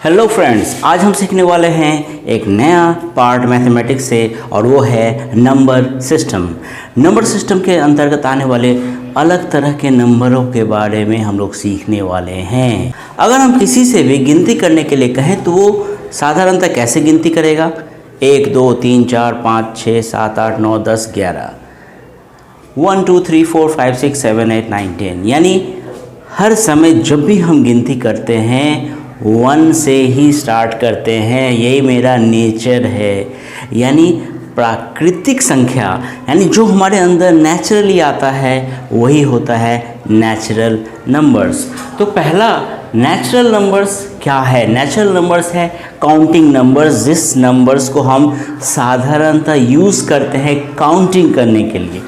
Hello friends, आज हम सीखने वाले हैं एक नया पार्ट मैथमेटिक्स से और वो है नंबर सिस्टम। नंबर सिस्टम के अंतर्गत आने वाले अलग तरह के नंबरों के बारे में हम लोग सीखने वाले हैं। अगर हम किसी से भी गिनती करने के लिए कहें तो वो साधारणतः कैसे गिनती करेगा? 1 2 3 4 5 6 7 8 9 10 11 1 2 3 4 5 6 7 8 9 10, यानी हर समय जब भी हम गिनती करते हैं 1 से ही स्टार्ट करते हैं। यही मेरा नेचर है, यानी प्राकृतिक संख्या, यानी जो हमारे अंदर नेचुरली आता है वही होता है नेचुरल नंबर्स। तो पहला नेचुरल नंबर्स क्या है? नेचुरल नंबर्स है काउंटिंग नंबर्स, जिस नंबर्स को हम साधारणतः यूज़ करते हैं काउंटिंग करने के लिए।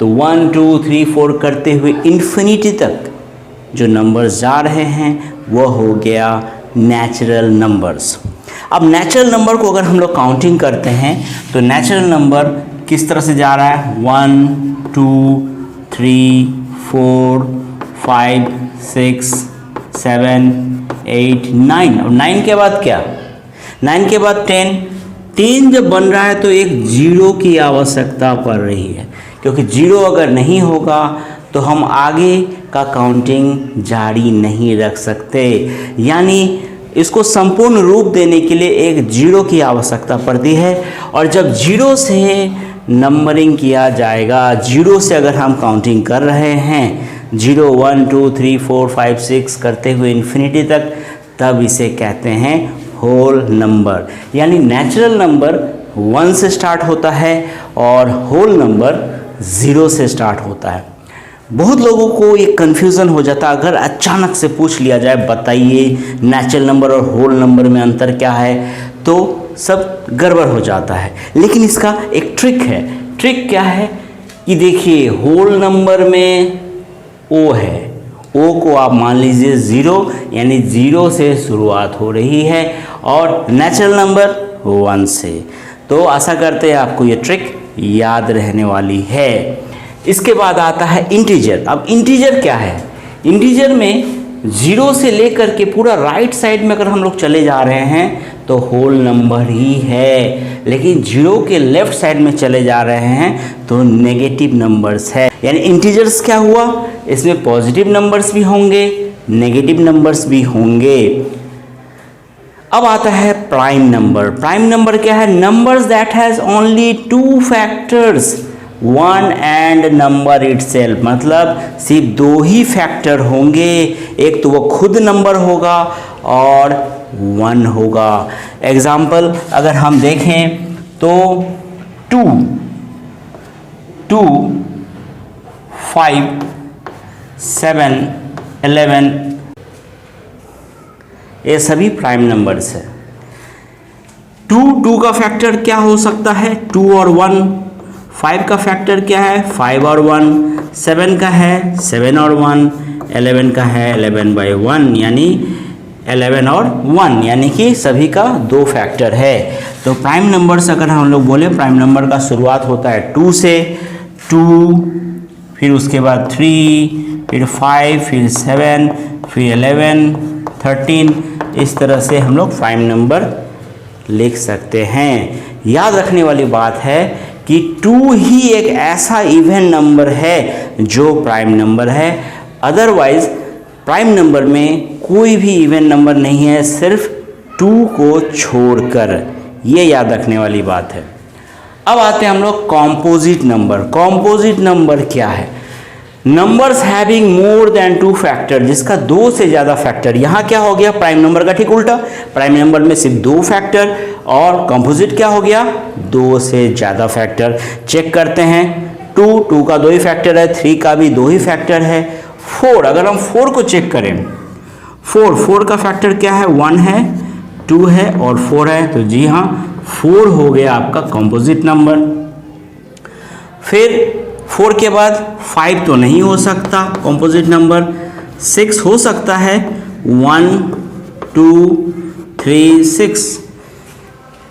तो 1 2 3 4 करते हुए इन्फिनिटी तक जो नंबर्स जा रहे हैं वह हो गया नेचुरल नंबर्स। अब नेचुरल नंबर को अगर हम लोग काउंटिंग करते हैं तो नेचुरल नंबर किस तरह से जा रहा है? 1 2 3 4 5 6 7 8 9। अब 9 के बाद क्या? 9 के बाद 10। 10 जब बन रहा है तो एक जीरो की आवश्यकता पड़ रही है, क्योंकि जीरो अगर नहीं होगा तो हम आगे का काउंटिंग जारी नहीं रख सकते। यानी इसको संपूर्ण रूप देने के लिए एक जीरो की आवश्यकता पड़ती है। और जब जीरो से नंबरिंग किया जाएगा, जीरो से अगर हम काउंटिंग कर रहे हैं 0 1 2 3 4 5 6 करते हुए इन्फिनिटी तक, तब इसे कहते हैं होल नंबर। यानी नेचुरल नंबर 1 से स्टार्ट होता है और होल नंबर 0 से स्टार्ट होता है। बहुत लोगों को ये कन्फ्यूज़न हो जाता है, अगर अचानक से पूछ लिया जाए बताइए नेचुरल नंबर और होल नंबर में अंतर क्या है, तो सब गड़बड़ हो जाता है। लेकिन इसका एक ट्रिक है। ट्रिक क्या है कि देखिए, होल नंबर में ओ है, ओ को आप मान लीजिए 0, यानी 0 से शुरुआत हो रही है, और नेचुरल नंबर 1 से। तो आशा करते हैं आपको ये ट्रिक याद रहने वाली है। इसके बाद आता है इंटीजर। अब इंटीजर क्या है? इंटीजर में 0 से लेकर के पूरा राइट साइड में अगर हम लोग चले जा रहे हैं तो होल नंबर ही है, लेकिन 0 के लेफ्ट साइड में चले जा रहे हैं तो नेगेटिव नंबर्स है। यानी इंटीजर्स क्या हुआ? इसमें पॉजिटिव नंबर्स भी होंगे, नेगेटिव नंबर्स भी होंगे। अब आता है प्राइम नंबर। प्राइम नंबर क्या है? Numbers that has only 2 factors, 1 and number itself, मतलब सिर्फ 2 ही फैक्टर होंगे। एक तो वो खुद नंबर होगा और 1 होगा। एग्जाम्पल अगर हम देखें तो 2 2 5 7 11, ये सभी प्राइम नंबर्स है। 2 का फैक्टर क्या हो सकता है? 2 और 1। 5 का फैक्टर क्या है? 5 और 1। 7 का है 7 और 1। 11 का है 11/1, यानी 11 और 1, यानी कि सभी का 2 फैक्टर है। तो प्राइम नंबर्स अगर हम लोग बोले, प्राइम नंबर का शुरुआत होता है 2 से। 2, फिर उसके बाद 3, फिर 5, फिर 7, फिर 11, 13। इस तरह से हम लोग प्राइम नंबर लिख सकते हैं। याद रखने वाली बात है कि 2 ही एक ऐसा इवन नंबर है जो प्राइम नंबर है। अदरवाइज प्राइम नंबर में कोई भी इवन नंबर नहीं है, सिर्फ 2 को छोड़कर। ये याद रखने वाली बात है। अब आते हैं हम लोग कॉम्पोजिट नंबर। कॉम्पोजिट नंबर क्या है? Numbers having more than 2 factor, जिसका 2 से ज़्यादा फैक्टर। यहाँ क्या हो गया? प्राइम नंबर का ठीक उल्टा। प्राइम नंबर में सिर्फ 2 फैक्टर, और कॉम्पोजिट क्या हो गया? 2 से ज़्यादा फैक्टर। चेक करते हैं। 2 का 2 ही फैक्टर है, 3 का भी 2 ही फैक्टर है। 4, अगर हम 4 को चेक करें, 4 का फैक्टर क्या है? 1 है, 2 है और 4 है। तो जी हाँ, 4 हो गया आपका कॉम्पोजिट नंबर। फिर 4 के बाद 5 तो नहीं हो सकता कॉम्पोजिट नंबर। 6 हो सकता है, 1 2 3 6।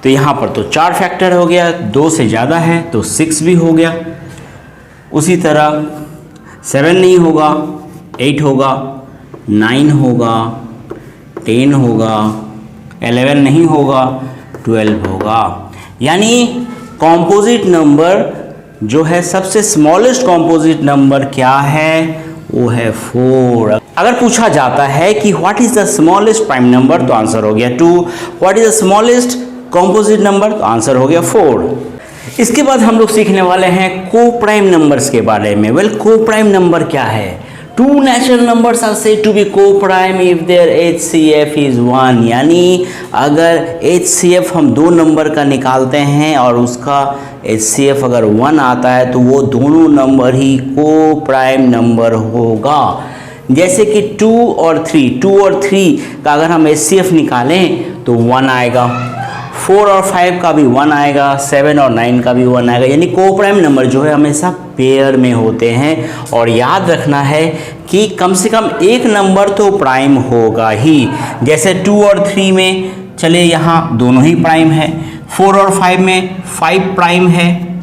तो यहाँ पर तो 4 फैक्टर हो गया, 2 से ज़्यादा है तो 6 भी हो गया। उसी तरह 7 नहीं होगा, 8 होगा, 9 होगा, 10 होगा, 11 नहीं होगा, 12 होगा। यानी कॉम्पोजिट नंबर जो है, सबसे स्मॉलेस्ट कॉम्पोजिट नंबर क्या है, वो है 4। अगर पूछा जाता है कि what is the smallest prime number, तो आंसर हो गया 2। What is the smallest composite number, तो आंसर हो गया 4। इसके बाद हम लोग सीखने वाले हैं को प्राइम नंबर्स के बारे में। वेल, को प्राइम नंबर क्या है? Two natural numbers are said to be coprime if there HCF is 1। यानी अगर HCF हम 2 नंबर का निकालते हैं और उसका HCF अगर 1 आता है, तो वो दोनों नंबर ही को प्राइम नंबर होगा। जैसे कि 2 और 3 का अगर हम HCF निकालें तो 1 आएगा, 4 और 5 का भी 1 आएगा, 7 और 9 का भी 1 आएगा। यानी को प्राइम नंबर जो है हमेशा पेयर में होते हैं। और याद रखना है कि कम से कम एक नंबर तो प्राइम होगा ही। जैसे 2 और 3 में चले यहाँ दोनों ही प्राइम है, 4 और 5 में 5 प्राइम है,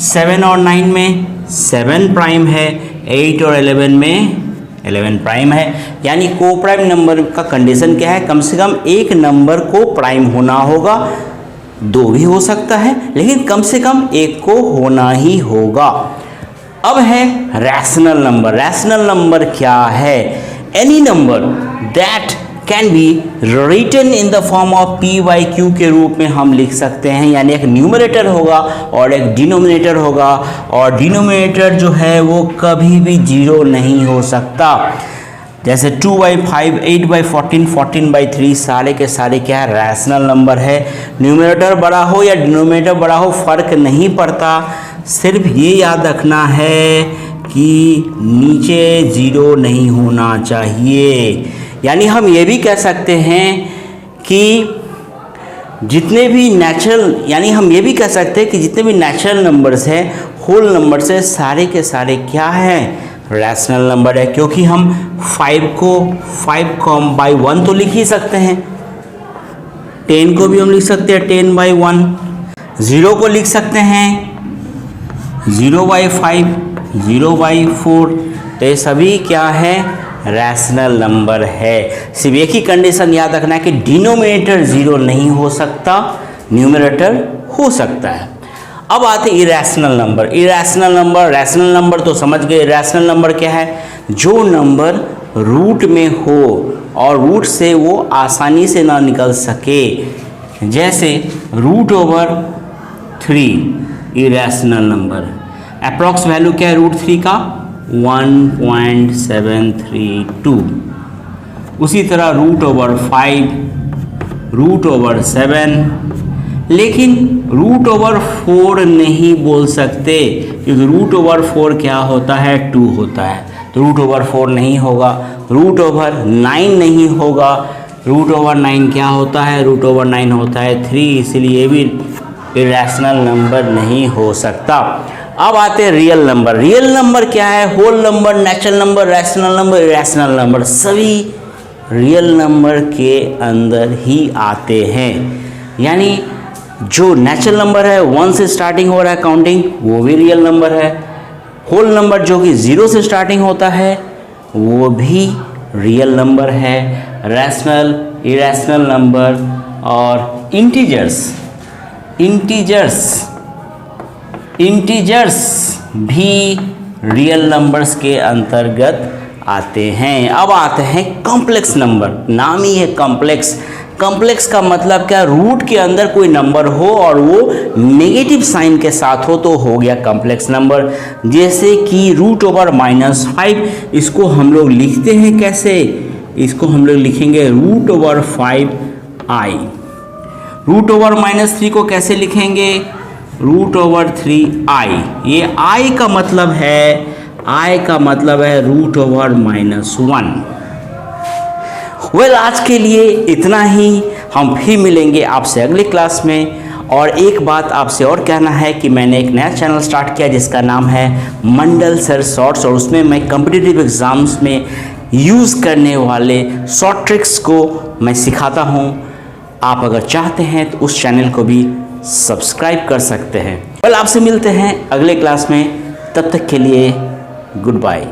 7 और 9 में 7 प्राइम है, 8 और 11 में 11 प्राइम है। यानी को प्राइम नंबर का कंडीशन क्या है? कम से कम एक नंबर को प्राइम होना होगा, 2 भी हो सकता है, लेकिन कम से कम एक को होना ही होगा। अब है रैशनल नंबर। रैशनल नंबर क्या है? Any number that can be written in the form of p/q के रूप में हम लिख सकते हैं। यानी एक न्यूमरेटर होगा और एक डिनोमिनेटर होगा, और डिनोमिनेटर जो है वो कभी भी 0 नहीं हो सकता। जैसे 2/5, 8/14, 14/3 सारे के सारे क्या है? रैशनल नंबर है। न्यूमरेटर बड़ा हो या डिनोमिनेटर बड़ा हो, फर्क नहीं पड़ता। सिर्फ ये याद रखना है कि नीचे 0 नहीं होना चाहिए। यानी हम ये भी कह सकते हैं कि जितने भी नेचुरल नंबर्स हैं, होल नंबर्स है, सारे के सारे क्या हैं? रैशनल नंबर है। क्योंकि हम 5 को 5/1 तो लिख ही सकते हैं, 10 को भी हम लिख सकते हैं 10/1, 0 को लिख सकते हैं 0/5, 0/4। तो ये सभी क्या है? रैशनल नंबर है। सिर्फ एक ही कंडीशन याद रखना है कि डिनोमिनेटर 0 नहीं हो सकता, न्यूमरेटर हो सकता है। अब आते हैं इरेशनल नंबर। रैशनल नंबर तो समझ गए। इरेशनल नंबर क्या है? जो नंबर रूट में हो और रूट से वो आसानी से ना निकल सके। जैसे √3 इरेशनल नंबर। अप्रॉक्स वैल्यू क्या है √3 का? 1.732। उसी तरह √5, √7, लेकिन √4 नहीं बोल सकते, क्योंकि √4 क्या होता है? 2 होता है, तो √4 नहीं होगा। √9 नहीं होगा। √9 क्या होता है? √9 होता है 3, इसलिए भी इरेशनल नंबर नहीं हो सकता। अब आते हैं रियल नंबर। रियल नंबर क्या है? Whole number, natural number, rational number, irrational number, सभी रियल नंबर के अंदर ही आते हैं। यानी जो नेचुरल नंबर है 1 से स्टार्टिंग हो रहा है काउंटिंग, वो भी रियल नंबर है। होल नंबर जो कि 0 से स्टार्टिंग होता है, वो भी रियल नंबर है। रैशनल, इरेशनल नंबर और इंटीजर्स भी रियल नंबर्स के अंतर्गत आते हैं। अब आते हैं कॉम्प्लेक्स नंबर। नाम ही है कॉम्प्लेक्स। कॉम्प्लेक्स का मतलब क्या? रूट के अंदर कोई नंबर हो और वो नेगेटिव साइन के साथ हो, तो हो गया कॉम्प्लेक्स नंबर। जैसे कि √-5, इसको हम लोग लिखते हैं कैसे? इसको हम लोग लिखेंगे √5i। √-3 को कैसे लिखेंगे? √3i। ये i का मतलब है √-1। आज के लिए इतना ही। हम फिर मिलेंगे आपसे अगले क्लास में। और एक बात आपसे और कहना है कि मैंने एक नया चैनल स्टार्ट किया जिसका नाम है मंडल सर शॉर्ट्स, और उसमें मैं कॉम्पिटिटिव एग्ज़ाम्स में यूज़ करने वाले शॉर्ट ट्रिक्स को मैं सिखाता हूँ। आप अगर चाहते हैं तो उस चैनल को भी सब्सक्राइब कर सकते हैं। आपसे मिलते हैं अगले क्लास में। तब तक के लिए गुड बाय।